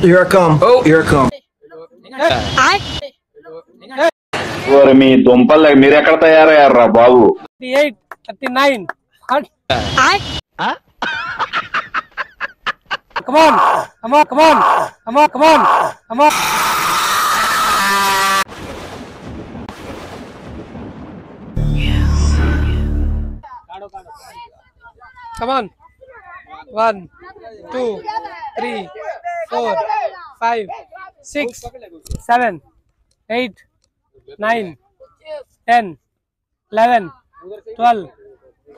Here I come. Oh, here I come. మీ దుంపలు మీరు ఎక్కడ తయారయ్యారా బాబు? 38, 39. Come on, come on, come on, come on, come on, come on. Come on. 1, 2, 3, 4, 5, 6, 7, 8, 9, 10, 11, 12,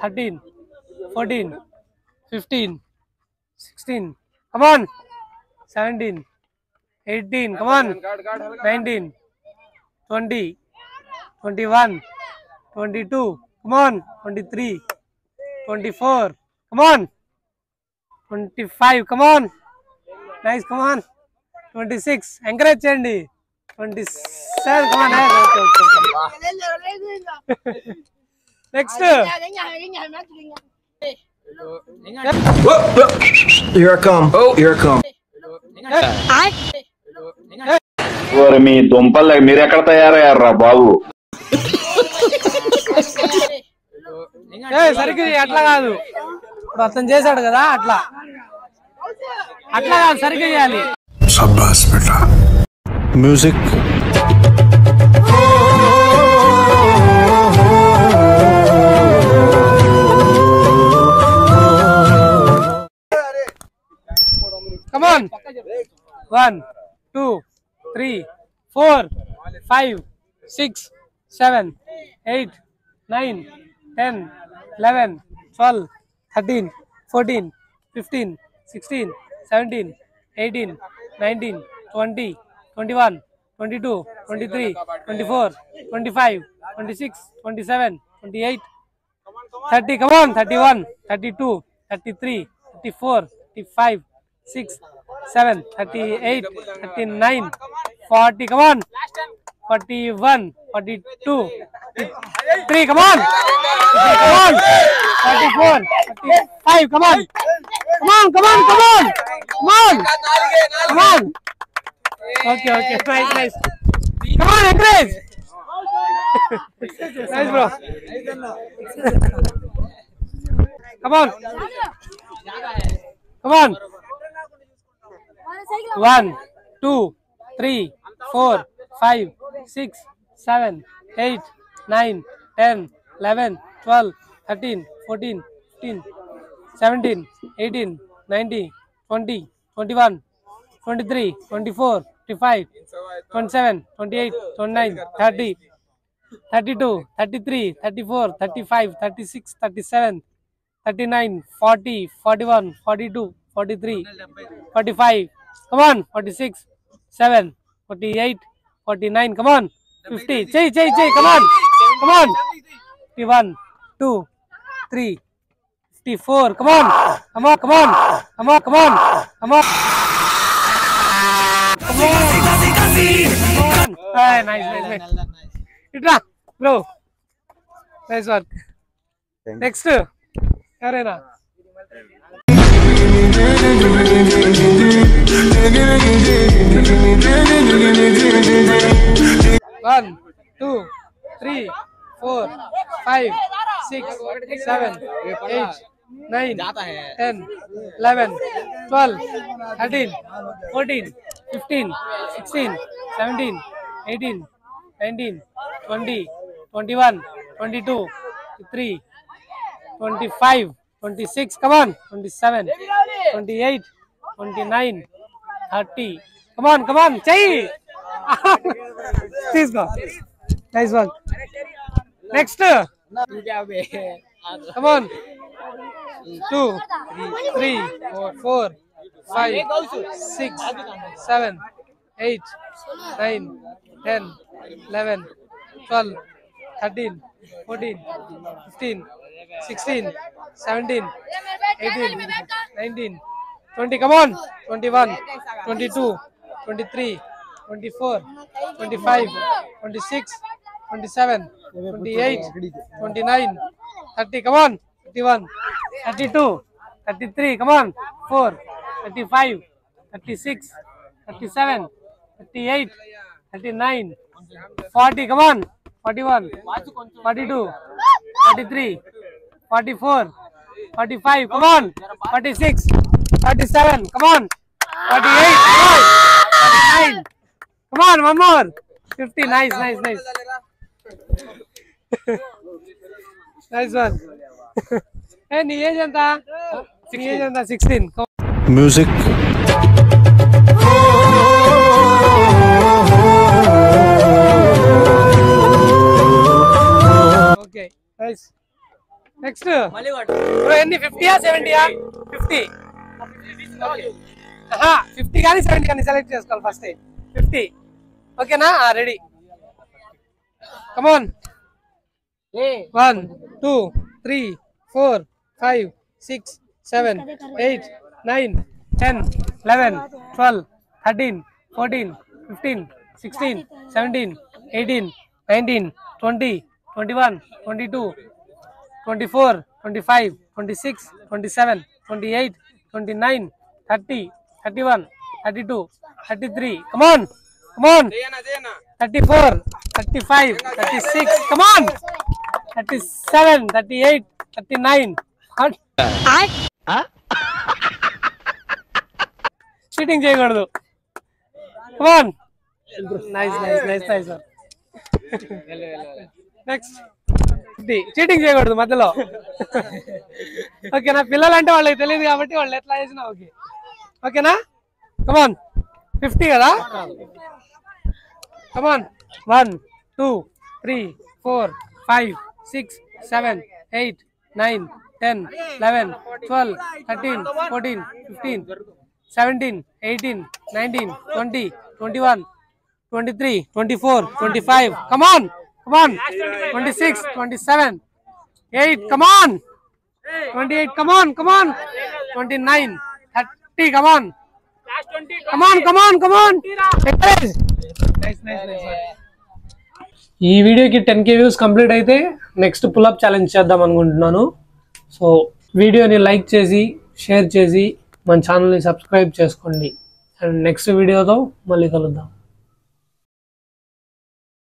13, 14, 15, 16. Come on. 17, 18. Come on. 19, 20, 21, 22. Come on. 23, 24. Come on. 25. Come on. Nice. Come on. 26. Encourage cheyandi. 27. Come on. Okay. Next. Here I come. Oh, here I come. మీ దుంపలు మీరు ఎక్కడ తయారయ్యారా బాబు? సరికి అట్లా కాదు, ఇప్పుడు అతను చేశాడు కదా, అట్లా అట్లా కాదు, సరిగ్గా చేయాలి. Shabash beta. Music. Come on. 1, 2, 3, 4, 5, 6, 7, 8, 9, 10, 11, 12, 13, 14, 15, 16, 17, 18, 19, 20, 21, 22, 23, 24, 25, 26, 27, 28, 30. Come on. 31, 32, 33, 34, 35, 6, 7, 38, 39, 40. Come on. 41, 42, 43. Come on. 44, 45. Come on. Come on. Come on. Come on. Come on. Come on. Okay. Nice. Come on, encourage. Nice, bro. Come on. Come on. 1, 2, 3, 4, 5, 6, 7, 8, 9, 10, 11, 12, 13, 14, 15, 17, 18, 19, 20, 21, 23, 24, 25, 27, 28, 29, 30, 32, 33, 34, 35, 36, 37, 39, 40, 41, 42, 43, 45. Come on. 46, 7, 48, 49. Come on. 50. Chey. Come on. 51, 2, 3, 54. Come on. Hey, nice. Itra, bro. Nice work. Next. Arena. 1, 2, 3, 4, 5, 6, 7, 8, 9, 10, 11, 12, 13, 14, 15, 16, 17, 18, 19, 20, 21, 22, 23, 25, 26. Come on. 27, 28, 29, 30. Come on. Chey. Please go. Nice work. Next. Come on. 2, 3, 4, 5, 6, 7, 8, 9, 10, 11, 12, 13, 14, 15, 16, 17, 18, 19, 20. Come on. 21, 22, 23, 24, 25, 26, 27, 28, 29, 30. Come on. 31, 32, 33. Come on. 4, 35, 36, 37, 38, 39, 40. Come on. 41, 42, 43, 44, 45. Come on. 46, 47. Come on. 48. Come on. 49. Come on. One more. 50. Nice. Nice one. Hey, నీ age ఎంత? నీ age ఎంత? 16. Music. Okay, nice. Next. Bro, ఎన్ని 50 70 50. Okay. 50 కానీ 70 కానీ select చేసుకోవాలి first. 50. ఓకేనా? Ready. Come on. 1, 2, 3, 4, 5, 6, 7, 8, 9, 10, 11, 12, 13, 14, 15, 16, 17, 18, 19, 20, 21, 22, 24, 25, 26, 27, 28, 29, 30, 31, 32, 33. Come on. 34, 35, 36. Come on. 37, 38, 39. Cheating చేయకూడదు. Come on. Nice. Next. Cheating చేయకూడదు మధ్యలో. ఓకేనా? పిల్లలంటే వాళ్ళకి తెలియదు కాబట్టి వాళ్ళు ఎట్లా చేసినా ఓకే. ఓకేనా? Come on. 50 కదా? Come on. 1, 2, 3, 4, 5, 6, 7, 8, 9, 10, 11, 12, 13, 14, 15, 17, 18, 19, 20, 21, 23, 24, 25. Come on. 26, 27, 8. Come on. 28. Come on. 29, 30. Come on. Nice. ఈ వీడియోకి 10K వ్యూస్ కంప్లీట్ అయితే నెక్స్ట్ పుల్అప్ ఛాలెంజ్ చేద్దాం అనుకుంటున్నాను. సో వీడియోని లైక్ చేసి షేర్ చేసి మన ఛానల్ని సబ్స్క్రైబ్ చేసుకోండి. అండ్ నెక్స్ట్ వీడియోతో మళ్ళీ కలుద్దాం.